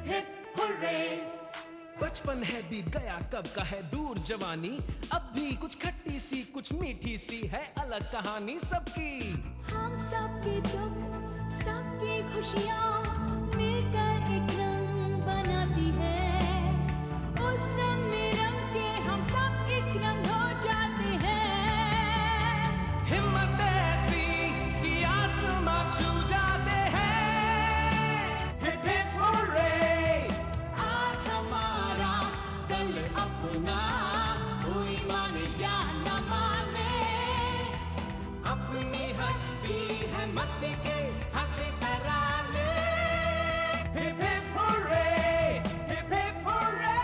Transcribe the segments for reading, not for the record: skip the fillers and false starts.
Hip hip hurray. बचपन है बीत गया कब का है दूर जवानी, अब भी कुछ खट्टी सी कुछ मीठी सी है अलग कहानी सबकी। हम सबके दुख सबकी खुशियाँ मिलकर एक रंग बनाती है। उस रंग में रंग के हम सब एक रंग हो जाते हैं। हिम्मत ऐसी कि आसमां छू जाते हैं। हिप हिप हुर्रे, आज हमारा कल अपना, कोई माने या न माने। अपनी हस्ती है मस्ती के हंसी तराने। Hip hip hurray, hip hip hurray.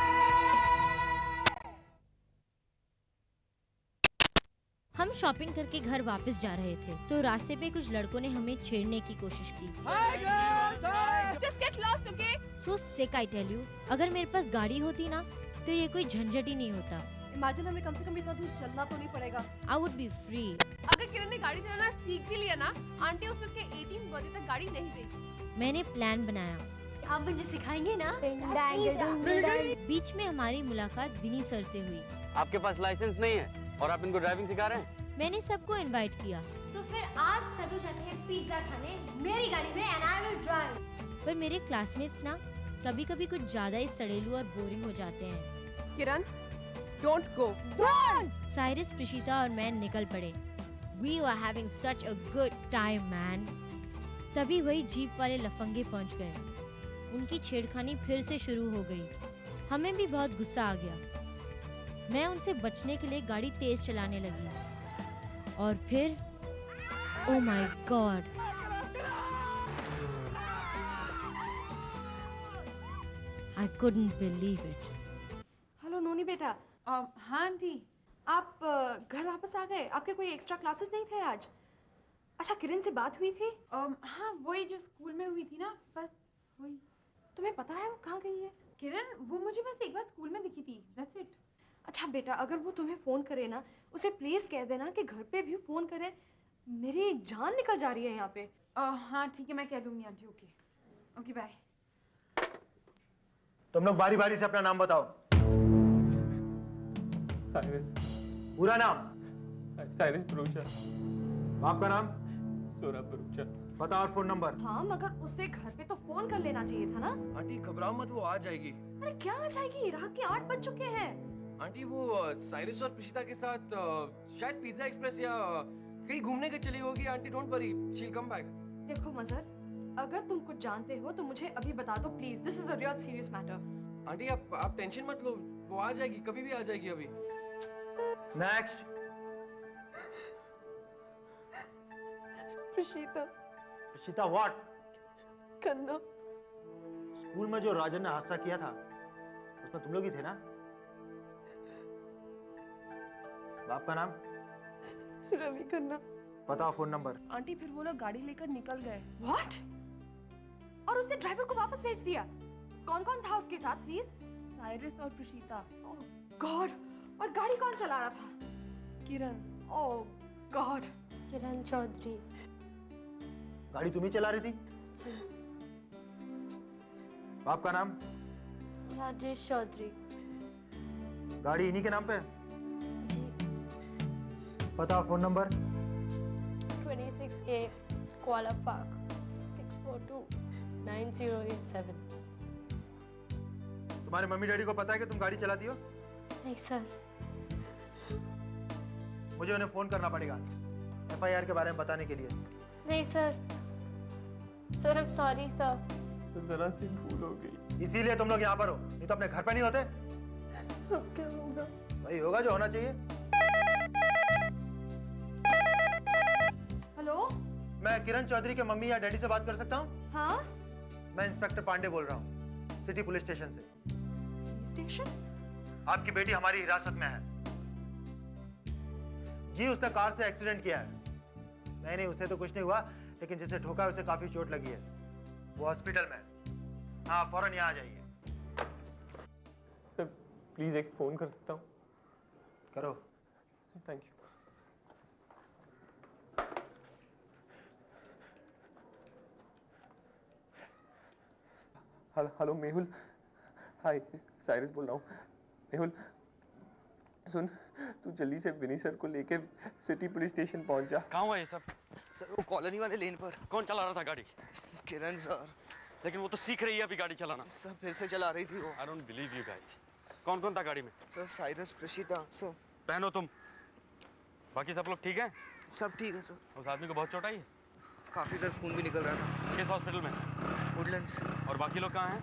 हम शॉपिंग करके घर वापस जा रहे थे तो रास्ते पे कुछ लड़कों ने हमें छेड़ने की कोशिश की। Just get lost, okay? So sick I tell you, अगर मेरे पास गाड़ी होती ना तो ये कोई झंझट ही नहीं होता। Imagine हमें कम से कम इतना दूर चलना तो नहीं पड़ेगा। I would be free. अगर किरण ने गाड़ी चलाना सीख भी लिया ना, आंटी उसे उसके 18 बजे तक गाड़ी नहीं देगी। मैंने प्लान बनाया। आप मुझे सिखाएंगे ना? बीच में हमारी मुलाकात विनी सर से हुई। आपके पास लाइसेंस नहीं है और आप इनको ड्राइविंग सिखा रहे हैं? मैंने सबको इनवाइट किया तो फिर आज सभी जाते हैं पिज्जा खाने मेरी गाड़ी में and I will drive। पर मेरे क्लासमेट्स ना कभी कभी कुछ ज्यादा ही सड़ेलू और बोरिंग हो जाते हैं। किरण, don't go. साइरस, प्रिशिता और मैं निकल पड़े। We were having such a good time, man. तभी वही जीप वाले लफंगे पहुंच गए। उनकी छेड़खानी फिर से शुरू हो गई। हमें भी बहुत गुस्सा आ गया। मैं उनसे बचने के लिए गाड़ी तेज चलाने लगी और फिर oh my god, I couldn't believe it. Hello Noni बेटा। हाँ आंटी। आप घर वापस आ गए? आपके कोई एक्स्ट्रा क्लासेस नहीं थे आज? अच्छा, किरण से बात हुई थी? हाँ, वही जो स्कूल में हुई थी ना, बस वही। तुम्हें पता है वो कहाँ गई है? किरण, वो मुझे बस एक बार स्कूल में दिखी थी, that's it। अच्छा बेटा, अगर वो तुम्हें फोन करे ना, उसे प्लीज कह देना कि घर पे भी फोन करे। मेरी जान निकल जा रही है यहाँ पे। हाँ ठीक है, मैं कह दूंगी आंटी। Okay okay, bye. तुम लोग बारी बारी से अपना नाम बताओ। साइरस। पूरा नाम? साइरस भरूचा। बाप का नाम? सौरभ भरूचा। पता और फोन नंबर? हाँ, मगर उसे घर पे तो फोन कर लेना चाहिए था ना। आंटी घबराओ मत, वो आ जाएगी। अरे क्या आ जाएगी? रात के 8 बज चुके हैं। आंटी वो साइरस और प्रिशिता के साथ शायद पिज्जा एक्सप्रेस या कहीं घूमने के चली होगी। Aunty don't worry, she will come back. देखो मजहर, अगर तुम कुछ जानते हो तो मुझे अभी बता दो please. This is a real serious matter. Aunty आप टेंशन मत लो, वो आ जाएगी, कभी भी आ जाएगी अभी। नेक्स्ट। प्रिशिता। प्रिशिता व्हाट? कन्ना। स्कूल में जो राजन ने हादसा किया था उसमें तुम लोग ही थे ना? बाप का नाम? रवि कन्ना। पता और फोन नंबर? आंटी फिर वो लोग गाड़ी लेकर निकल गए। व्हाट? और उसने ड्राइवर को वापस भेज दिया? कौन कौन था उसके साथ प्लीज? साइरस और प्रिशिता। ओह गॉड, और गाड़ी कौन चला रहा था? किरण। ओह गॉड। किरण चौधरी। गाड़ी तुम ही चला रही थी? जी। बाप का नाम? राजेश चौधरी। गाड़ी इन्हीं के नाम पे? जी। पता और phone number? 26A Kuala Park 6429087। तुम्हारे मम्मी डैडी को पता है कि तुम गाड़ी चलाती हो? नहीं सर। मुझे उन्हें फोन करना पड़ेगा FIR के बारे में बताने के लिए। नहीं sir. Sir I am sorry sir. तो जरा सी भूल हो गई। इसीलिए तुम लोग यहाँ पर हो, नहीं तो अपने घर पे नहीं होते। अब क्या होगा? वही होगा जो होना चाहिए। हेलो। मैं किरण चौधरी के मम्मी या डैडी से बात कर सकता हूँ? हाँ। मैं इंस्पेक्टर पांडे बोल रहा हूँ, सिटी पुलिस स्टेशन से। स्टेशन? आपकी बेटी हमारी हिरासत में है। जी, उसने कार से एक्सीडेंट किया है। नहीं, उसे तो कुछ नहीं हुआ, लेकिन जिसे ठोका है उसे काफी चोट लगी है। वो हॉस्पिटल में है। हाँ, फौरन यहाँ आ जाइए। सर प्लीज एक फोन कर सकता हूँ? करो। Thank you. Hello Mehul, hi, Cyrus बोल रहा हूँ। मेहुल सुन, तू जल्दी से विनी सर को लेके सिटी पुलिस स्टेशन पहुंच जा। कहाँ हुआ ये सब? सर वो कॉलोनी वाले लेन पर। कौन चला रहा था गाड़ी? किरण सर। लेकिन वो तो सीख रही है अभी गाड़ी चलाना। सर फिर से चला रही थी वो। I don't believe you guys. कौन कौन था गाड़ी में? Sir Cyrus, Prashita sir. पहनो तुम। बाकी सब लोग ठीक हैं? सब ठीक है सर। उस आदमी को बहुत चोट आई है? काफी सर खून भी निकल रहा था। किस हॉस्पिटल में? वुडलैंड्स। और बाकी लोग कहाँ हैं?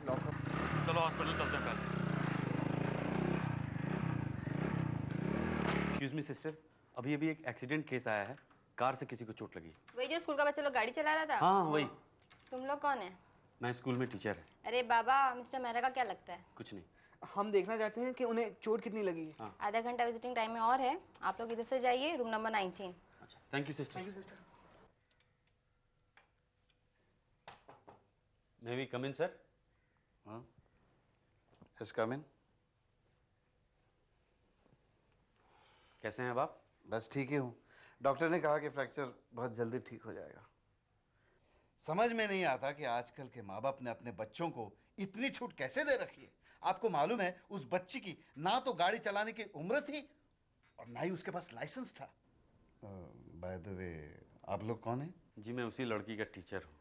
लॉकअप। चलो हॉस्पिटल चलते हैं पहले। एक्सक्यूज मी सिस्टर, अभी अभी एक एक्सीडेंट केस आया है, कार से किसी को चोट लगी। वही जो स्कूल का बच्चा लोग गाड़ी चला रहा था? हाँ वही। तुम लोग कौन है? मैं स्कूल में टीचर है। अरे बाबा, मिस्टर मेहरा का क्या लगता है? कुछ नहीं। हम देखना चाहते हैं कि उन्हें चोट कितनी लगी है। आधा घंटा विजिटिंग टाइम में और है, आप लोग इधर से जाइए, रूम नंबर 19। अच्छा, thank you sister. Thank you sister. May we come in sir? हाँ, यस कम इन। कैसे हैं अब आप? बस ठीक ही हूँ। डॉक्टर ने कहा कि फ्रैक्चर बहुत जल्दी ठीक हो जाएगा। समझ में नहीं आता कि आजकल के माँ बाप ने अपने बच्चों को इतनी छूट कैसे दे रखी है। आपको मालूम है उस बच्ची की ना तो गाड़ी चलाने की उम्र थी और ना ही उसके पास लाइसेंस था। बाय द वे, आप लोग कौन हैं? जी मैं उसी लड़की का टीचर हूँ,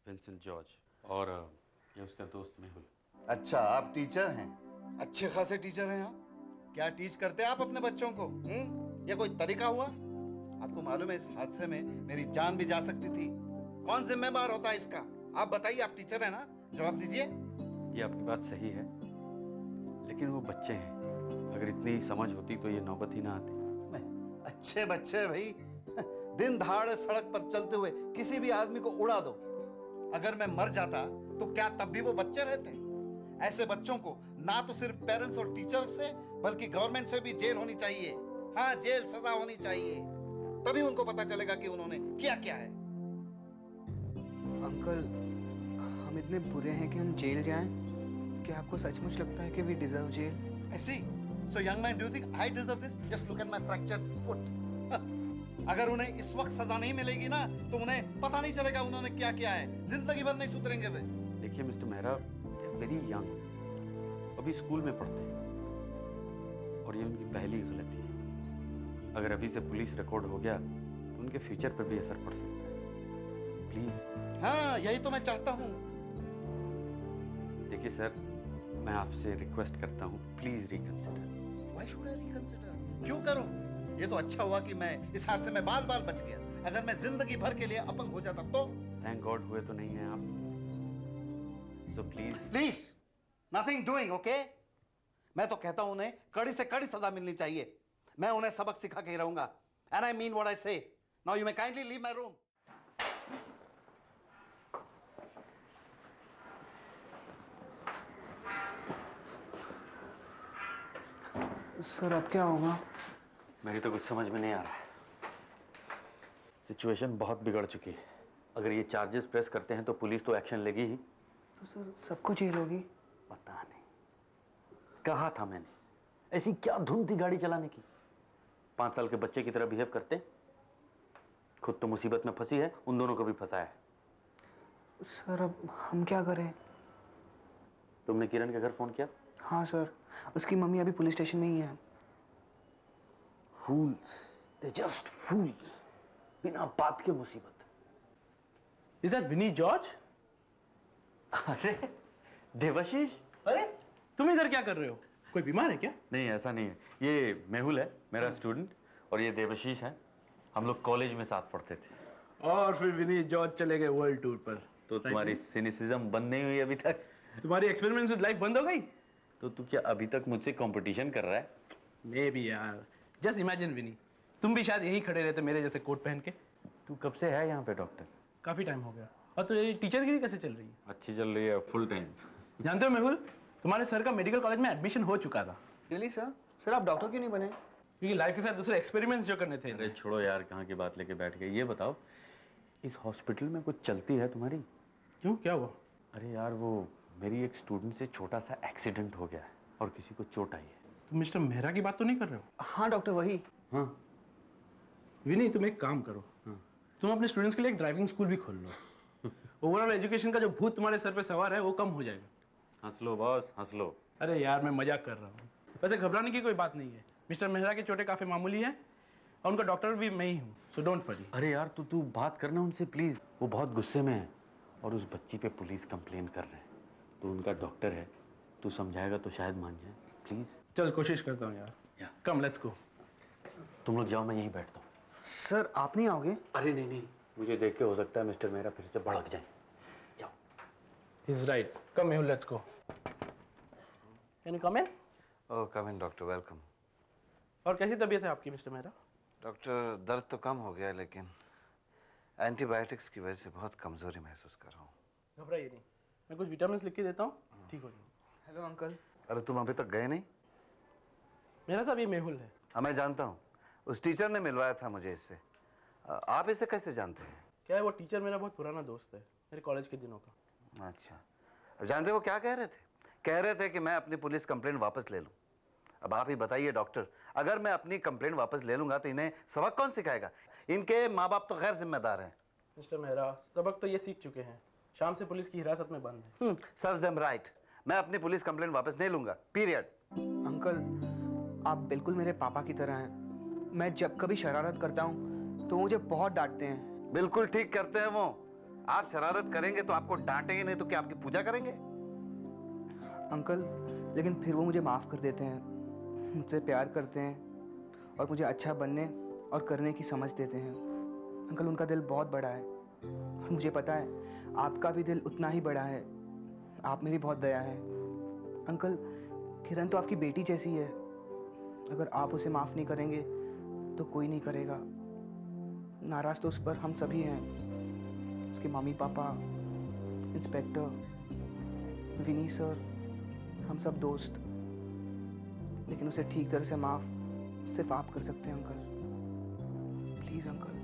विंसेंट जॉर्ज, और ये उसका दोस्त मेहुल। अच्छा, आप टीचर हैं? अच्छे खासे टीचर हैं आप। क्या टीच करते हैं आप अपने बच्चों को? यह कोई तरीका हुआ? आपको मालूम है इस हादसे में मेरी जान भी जा सकती थी। कौन जिम्मेदार होता है इसका? आप बताइए, आप टीचर हैं ना, जवाब दीजिए। ये आपकी बात सही है, लेकिन वो बच्चे हैं, अगर इतनी ही समझ होती तो ये नौबत ही ना आती। अच्छे बच्चे भाई, दिन दहाड़े सड़क पर चलते हुए किसी भी आदमी को उड़ा दो। अगर मैं मर जाता तो क्या तब भी वो बच्चे रहते? ऐसे बच्चों को ना तो सिर्फ पेरेंट्स और टीचर से बल्कि गवर्नमेंट से भी जेल होनी चाहिए। हाँ, जेल सजा होनी चाहिए, तभी उनको पता चलेगा कि उन्होंने किया क्या है। अंकल, हम इतने बुरे हैं कि हम जेल जाएं? क्या आपको सचमुच लगता है कि वी डिजर्व जेल? ऐसी? So young man, do you think I deserve this? Just look at my fractured foot. अगर उन्हें इस वक्त सजा नहीं मिलेगी ना तो उन्हें पता नहीं चलेगा उन्होंने क्या किया है। जिंदगी भर नहीं सुधरेंगे वे। देखिए mister Mehra, they are very young, अभी स्कूल में पढ़ते हैं और ये उनकी पहली गलती है। अगर अभी से पुलिस रिकॉर्ड हो गया तो उनके फ्यूचर पर भी असर पड़ सकता है। प्लीज। हाँ, यही तो मैं चाहता हूँ। देखिए सर, मैं आपसे रिक्वेस्ट करता हूँ, please reconsider. Why should I reconsider? क्यों करूं? ये तो अच्छा हुआ कि मैं इस हादसे में बाल बाल बच गया। अगर मैं जिंदगी भर के लिए अपंग हो जाता तो? थैंक गॉड हुए तो नहीं हैं आप। So please. Please, nothing doing, okay? मैं तो कहता हूं उन्हें कड़ी से कड़ी सजा मिलनी चाहिए। मैं उन्हें सबक सिखा के ही रहूंगा। And I mean what I say. Now you may kindly leave my room. Sir अब क्या होगा? मेरी तो कुछ समझ में नहीं आ रहा है। सिचुएशन बहुत बिगड़ चुकी है। अगर ये चार्जेस प्रेस करते हैं तो पुलिस तो एक्शन लेगी ही। तो सर सबको जेल होगी? पता नहीं, कहा था मैंने, ऐसी क्या धुन थी गाड़ी चलाने की। 5 साल के बच्चे की तरह बिहेव करते। खुद तो मुसीबत में फंसी है, उन दोनों को भी फंसाया है। सर अब हम क्या करें? तुमने किरण के घर फोन किया? हाँ सर, उसकी मम्मी अभी पुलिस स्टेशन में ही है। Fools, they're just fools. बिना बात के मुसीबत। Is that Vinny George? अरे देवाशीष, अरे तुम इधर क्या कर रहे हो? कोई बीमार है क्या? नहीं ऐसा नहीं है, ये मेहुल है मेरा स्टूडेंट और ये देवाशीष है। हम लोग कॉलेज में साथ पढ़ते थे। और फिर विनी जॉर्ज चले गए वर्ल्ड टूर पर। तो तुम्हारी सिनिसिज्म बंद नहीं हुई अभी तक? तुम्हारी एक्सपेरिमेंट्स विद लाइफ बंद हो गई? तो तू क्या अभी तक मुझसे कंपटीशन कर रहा है? मे बी यार, जस्ट इमेजिन विनी, तुम भी शायद यहीं खड़े रहते मेरे जैसे कोट पहन के। तू कब से है यहाँ पे डॉक्टर? काफी टाइम हो गया। और तो ये टीचरगिरी कैसे चल रही है? अच्छी चल रही है, फुल टाइम। जानते हो मेहुल, तुम्हारे सर का मेडिकल कॉलेज में एडमिशन हो चुका था। Really sir? सर आप डॉक्टर क्यों नहीं बने? क्योंकि लाइफ के साथ दूसरे एक्सपेरिमेंट्स जो करने थे। अरे छोड़ो यार, कहाँ की बात लेके बैठ गए। ये बताओ, इस हॉस्पिटल में कुछ चलती है तुम्हारी? क्यों, क्या हुआ? अरे यार, वो मेरी एक स्टूडेंट से छोटा सा एक्सीडेंट हो गया है और किसी को चोट आई है। तुम मिस्टर मेहरा की बात तो नहीं कर रहे हो? हाँ डॉक्टर, वही। हाँ विनी, तुम एक काम करो, तुम अपने स्टूडेंट्स के लिए एक ड्राइविंग स्कूल भी खोल लो। ओवरऑल एजुकेशन का जो भूत तुम्हारे सर पे सवार है वो कम हो जाएगा। हंस लो बॉस, हंस लो। अरे यार मैं मजाक कर रहा हूँ। वैसे घबराने की कोई बात नहीं है। मिस्टर मेहरा की चोटें काफी मामूली हैं और उनका डॉक्टर भी मैं ही हूँ, सो डोंट वरी। अरे यार तू बात करना उनसे प्लीज, वो बहुत गुस्से में है और उस बच्ची पे पुलिस कंप्लेन कर रहे हैं। तो उनका डॉक्टर है, तू समझाएगा तो शायद मान जाए। प्लीज चल कोशिश करता हूँ यार। Come let's go. तुम लोग जाओ, मैं यहीं बैठता हूँ। सर आप नहीं आओगे? अरे नहीं, मुझे देख के हो सकता है मिस्टर मेहरा फिर से भड़क जाए। जाओ। He's right. Come Mehul, let's go. Can you come in? Oh come in doctor, welcome. और कैसी तबीयत है आपकी मिस्टर मेहरा? डॉक्टर दर्द तो कम हो गया लेकिन एंटीबायोटिक्स की वजह से बहुत कमजोरी महसूस कर रहा हूँ। घबराइए नहीं, मैं कुछ विटामिन लिख के देता हूँ, ठीक हो जाएगा। Hello uncle. अरे तुम अभी तक गए नहीं? मेरा साहब ये मेहुल है। हाँ मैं जानता हूँ, उस टीचर ने मिलवाया था मुझे इससे। आप इसे कैसे जानते हैं? क्या है, वो टीचर मेरा बहुत पुराना दोस्त है, मेरे कॉलेज के दिनों का। अच्छा, अब जानते वो क्या कह रहे थे? कह रहे थे कि मैं अपनी पुलिस कंप्लेंट वापस ले लूं। अब आप ही बताइए डॉक्टर, अगर मैं अपनी कंप्लेंट वापस ले लूंगा तो इन्हें सबक कौन सिखाएगा? इनके माँ बाप तो गैर जिम्मेदार हैं। मिस्टर मेहरा, सबक तो ये सीख चुके हैं, शाम से पुलिस की हिरासत में बंद है। Serves them right. मैं अपनी पुलिस कंप्लेंट वापस नहीं लूंगा, पीरियड। अंकल आप बिल्कुल मेरे पापा की तरह हैं। मैं जब कभी शरारत करता हूँ तो मुझे बहुत डांटते हैं। बिल्कुल ठीक करते हैं वो। आप शरारत करेंगे तो आपको डांटेंगे नहीं तो क्या आपकी पूजा करेंगे? अंकल लेकिन फिर वो मुझे माफ़ कर देते हैं, मुझसे प्यार करते हैं और मुझे अच्छा बनने और करने की समझ देते हैं। अंकल उनका दिल बहुत बड़ा है और मुझे पता है आपका भी दिल उतना ही बड़ा है। आप में भी बहुत दया है। अंकल किरण तो आपकी बेटी जैसी है, अगर आप उसे माफ़ नहीं करेंगे तो कोई नहीं करेगा। नाराज़ तो उस पर हम सभी हैं, उसके मम्मी पापा, इंस्पेक्टर, विनी सर, हम सब दोस्त। लेकिन उसे ठीक तरह से माफ़ सिर्फ आप कर सकते हैं अंकल। Please uncle.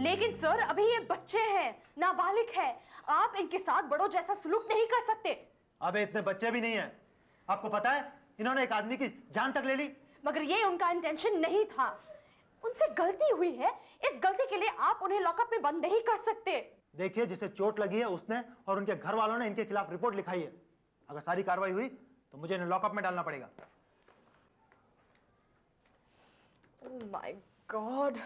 लेकिन सर अभी ये बच्चे हैं, नाबालिग है, आप इनके साथ बड़ों जैसा सलूक नहीं कर सकते। अबे इतने बच्चे भी नहीं है। आपको पता है इन्होंने एक आदमी की जान तक ले ली। मगर ये उनका इंटेंशन नहीं था, उनसे गलती हुई है। इस गलती के लिए आप उन्हें लॉकअप में बंद नहीं कर सकते। देखिए जिसे चोट लगी है उसने और उनके घर वालों ने इनके खिलाफ रिपोर्ट लिखाई है। अगर सारी कार्रवाई हुई तो मुझे इन्हें लॉकअप में डालना पड़ेगा। ओह माय गॉड।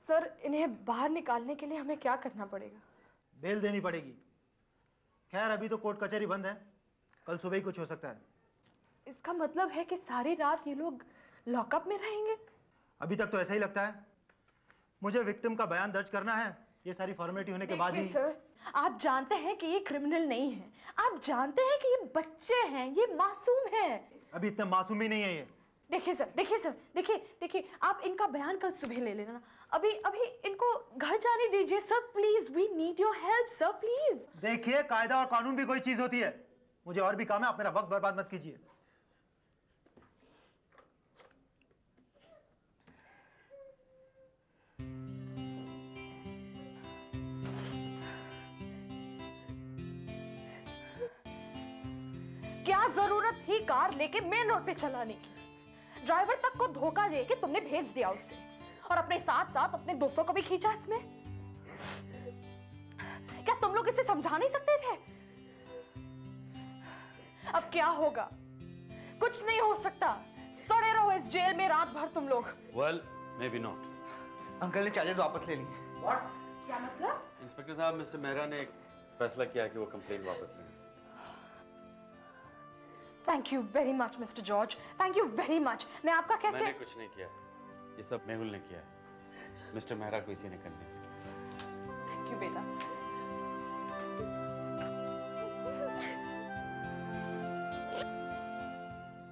सर इन्हें बाहर निकालने के लिए हमें क्या करना पड़ेगा? बेल देनी पड़ेगी। खैर अभी तो कोर्ट कचहरी बंद है, कल सुबह ही कुछ हो सकता है। इसका मतलब है कि सारी रात ये लोग लॉकअप में रहेंगे? अभी तक तो ऐसा ही लगता है। मुझे विक्टिम का बयान दर्ज करना है, ये सारी फॉर्मेलिटी होने के बाद ही। सर आप जानते हैं कि ये क्रिमिनल नहीं है, आप जानते हैं कि ये बच्चे हैं, ये मासूम हैं। अभी इतने मासूम ही नहीं है ये। देखिए सर, देखिए आप इनका बयान कल सुबह ले लेना। अभी इनको घर जाने दीजिए sir, please, we need your help sir, please. देखिए कायदा और कानून भी कोई चीज होती है। मुझे और भी काम है, आप मेरा वक्त बर्बाद मत कीजिए। क्या जरूरत थी कार लेके मेन रोड पे चलाने की? ड्राइवर तक को धोखा दे के तुमने भेज दिया उसे और अपने साथ साथ अपने दोस्तों को भी खींचा इसमें। क्या तुम लोग इसे समझा नहीं सकते थे? अब क्या होगा? कुछ नहीं हो सकता। सड़े रहो इस जेल में रात भर तुम लोग। Well, maybe not. अंकल ने चार्जेस वापस ले लिए। What? क्या मतलब? इंस्पेक्टर साहब, मिस्टर मेहरा ने एक फैसला किया कि वो कंप्लेंट वापस लेंगे। Thank you very much mister George, thank you very much. मैं आपका कैसे? मैंने कुछ नहीं किया, ये सब मेहुल ने किया है। मिस्टर मेहरा को इसी ने कन्विंस किया। थैंक यू बेटा।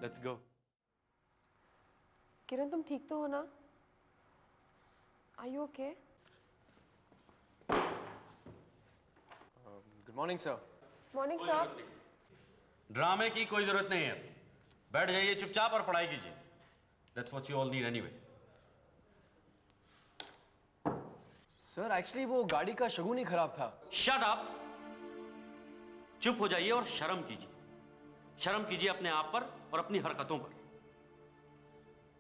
Let's go. किरण तुम ठीक तो हो ना? Are you okay? Good morning sir. Morning sir. ड्रामे की कोई जरूरत नहीं है, बैठ जाइए चुपचाप और पढ़ाई कीजिए। That's what you all need anyway. Sir actually वो गाड़ी का शगुन ही खराब था। Shut up! चुप हो जाइए और शर्म कीजिए। शर्म कीजिए अपने आप पर और अपनी हरकतों पर।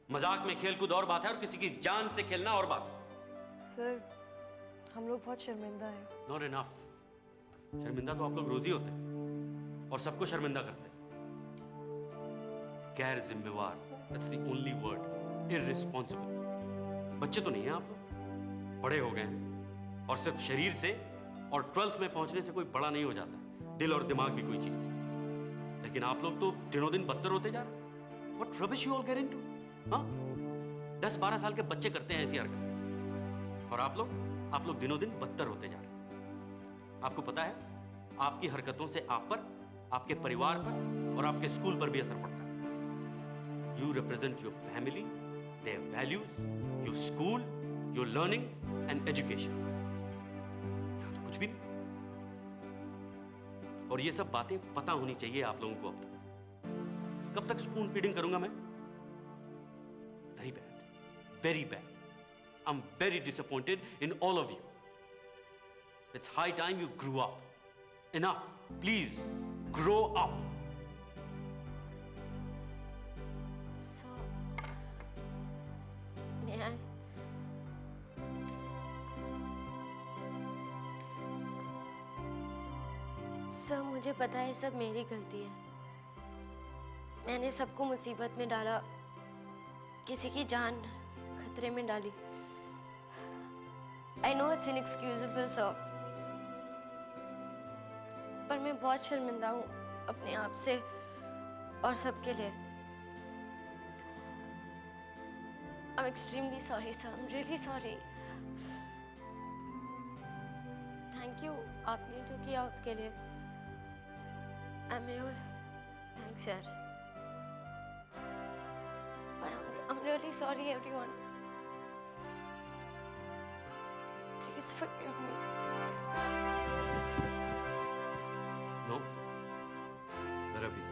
मजाक में खेल कूद और बात है और किसी की जान से खेलना और बात। सर, हम लोग बहुत शर्मिंदा हैं। Not enough. शर्मिंदा तो आप लोग रोज ही होते हैं और सबको शर्मिंदा करते हैं। गैर जिम्मेवार, that's the only word. Irresponsible. बच्चे तो नहीं हैं आप लोग, बड़े हो गए हैं और सिर्फ शरीर से और 12th में पहुंचने से कोई बड़ा नहीं हो जाता, दिल और दिमाग भी कोई चीज। लेकिन आप लोग तो दिनों दिन बदतर होते जा रहे हैं। What rubbish you all get into? हाँ, 10-12 साल के बच्चे करते हैं ऐसी हरकत, और आप लोग दिनों दिन बदतर होते जा रहे हैं। आपको पता है, आपकी हरकतों से आप पर, आपके परिवार पर और आपके स्कूल पर भी असर पड़ता है। You represent your family, their values, your school, your learning and education. यहाँ तो कुछ भी नहीं। और ये सब बातें पता होनी चाहिए आप लोगों को। अब तक कब तक स्पून फीडिंग करूंगा मैं? Very bad, very bad. I'm very disappointed in all of you. It's high time you grew up. Enough. Please, grow up. Sir, मुझे पता है सब मेरी गलती है। मैंने सबको मुसीबत में डाला, किसी की जान खतरे में डाली। I know it's inexcusable sir, पर मैं बहुत शर्मिंदा हूँ अपने आप से और सबके लिए। I'm extremely sorry, sir. I'm really sorry. Thank you. आपने जो किया उसके लिए। Amul, thanks, यार। But I'm really sorry, everyone. Please forgive me. No. Ravi.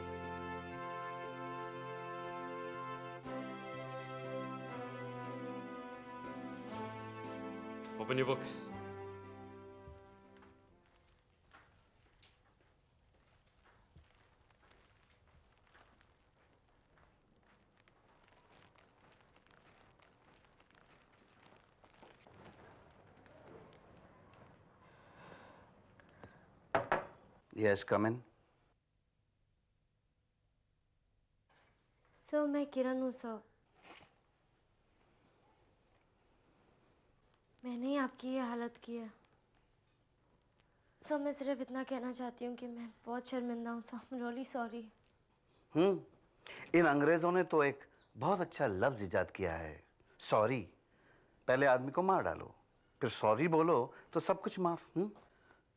Open your books. Yes, come in. Sir, मैं किरण हूँ सर। मैंने ही आपकी ये हालत की है सर। मैं सिर्फ इतना कहना चाहती हूँ कि मैं बहुत शर्मिंदा हूँ सर। I'm really sorry. इन अंग्रेजों ने तो एक बहुत अच्छा लफ्ज इजाद किया है, सॉरी। पहले आदमी को मार डालो, फिर सॉरी बोलो तो सब कुछ माफ। तुम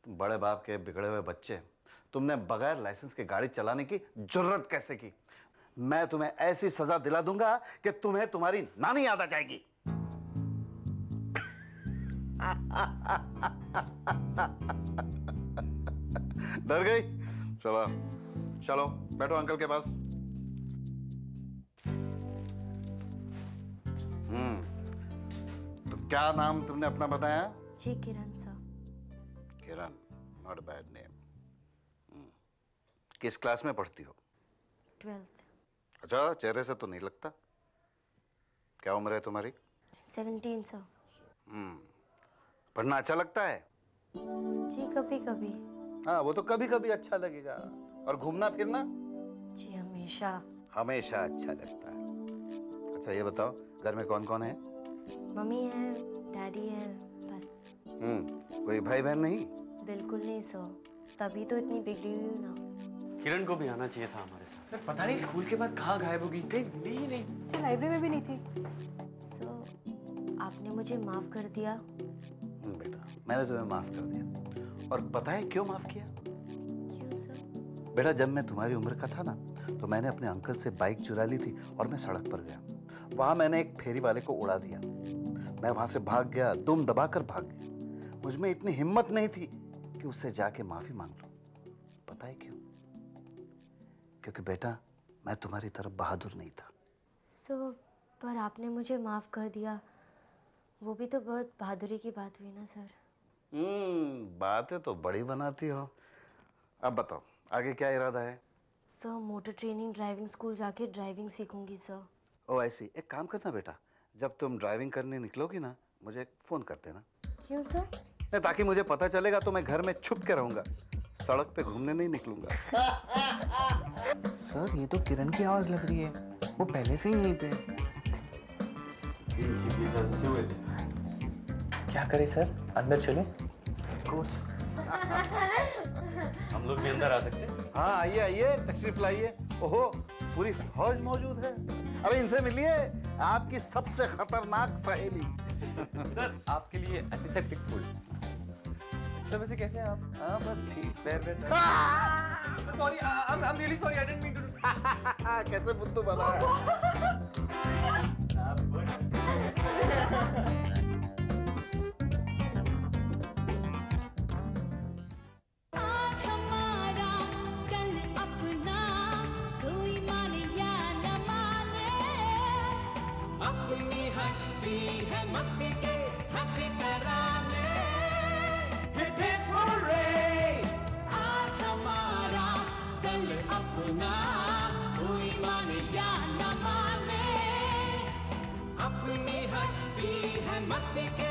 बड़े बाप के बिगड़े हुए बच्चे, तुमने बगैर लाइसेंस के गाड़ी चलाने की जुर्रत कैसे की? मैं तुम्हें ऐसी सजा दिला दूंगा कि तुम्हें तुम्हारी नानी याद आ जाएगी। डर गई? चलो चलो बैठो अंकल के पास। तो क्या नाम तुमने अपना बताया? जी Kiran sir. Kiran, not bad name. किस क्लास में पढ़ती हो? 12th। अच्छा, चेहरे से तो नहीं लगता। क्या उम्र है तुम्हारी? 17 सर। पढ़ना अच्छा लगता है? जी कभी कभी। हाँ, वो तो कभी कभी अच्छा लगेगा। और घूमना फिरना? जी हमेशा। हमेशा अच्छा लगता है। अच्छा ये बताओ, घर में कौन कौन है? मम्मी है, डैडी है, बस। कोई भाई बहन नहीं? बिल्कुल नहीं सर, तभी तो इतनी बिगड़ी हुई हूँ ना। किरण को भी आना चाहिए था हमारे साथ। सर पता नहीं स्कूल के बाद कहाँ गायब हो गई, कहीं मिली ही नहीं। सर लाइब्रेरी में भी नहीं थी। सर आपने मुझे माफ कर दिया। बेटा, मैंने तुम्हें माफ कर दिया। और पता है क्यों माफ किया? क्यों सर? बेटा, जब मैं तुम्हारी उम्र का था ना, तो मैंने अपने अंकल से बाइक चुरा ली थी और मैं सड़क पर गया। वहां मैंने एक फेरी वाले को उड़ा दिया। मैं वहां से भाग गया, दुम दबाकर भाग गया। मुझ में इतनी हिम्मत नहीं थी कि उससे जाके माफी मांग लूं। पता है क्यों? क्योंकि बेटा, मैं तुम्हारी तरफ बहादुर नहीं था। सर पर आपने मुझे माफ कर दिया, वो भी तो बहुत बहादुरी की बात हुई ना सर। बातें तो बड़ी बनाती हो। अब बताओ, आगे क्या इरादा है? Sir motor training driving school जाके ड्राइविंग सीखूंगी सर। ओ ऐसी एक काम करना बेटा, जब तुम ड्राइविंग करने निकलोगी ना मुझे एक फोन कर देना। क्यों सर? नहीं, ताकि मुझे पता चलेगा तो मैं घर में छुप के रहूंगा, सड़क पे घूमने नहीं निकलूंगा। सर ये तो किरण की आवाज लग रही है, वो पहले से ही यहीं पे। क्या करें सर, अंदर चले? हम लोग भी अंदर आ सकते हैं? हाँ आइए आइए, तशरीफ लाइए। ओहो पूरी फौज मौजूद है। अरे इनसे मिलिए, आपकी सबसे खतरनाक सहेली। सर आपके लिए एंटीसेप्टिक फूड। सर वैसे कैसे हैं आप? हाँ बस ठीक। Sorry, I am really sorry, I didn't mean to. कैसे बुद्धू बना है। आज हमारा कल अपना, कोई माने या न माने, अपनी हस्ती है मस्ती के हंसी तराने। हिप हिप हुर्रे, आज हमारा कल अपना, कोई माने या न माने, अपनी हस्ती है मस्ती के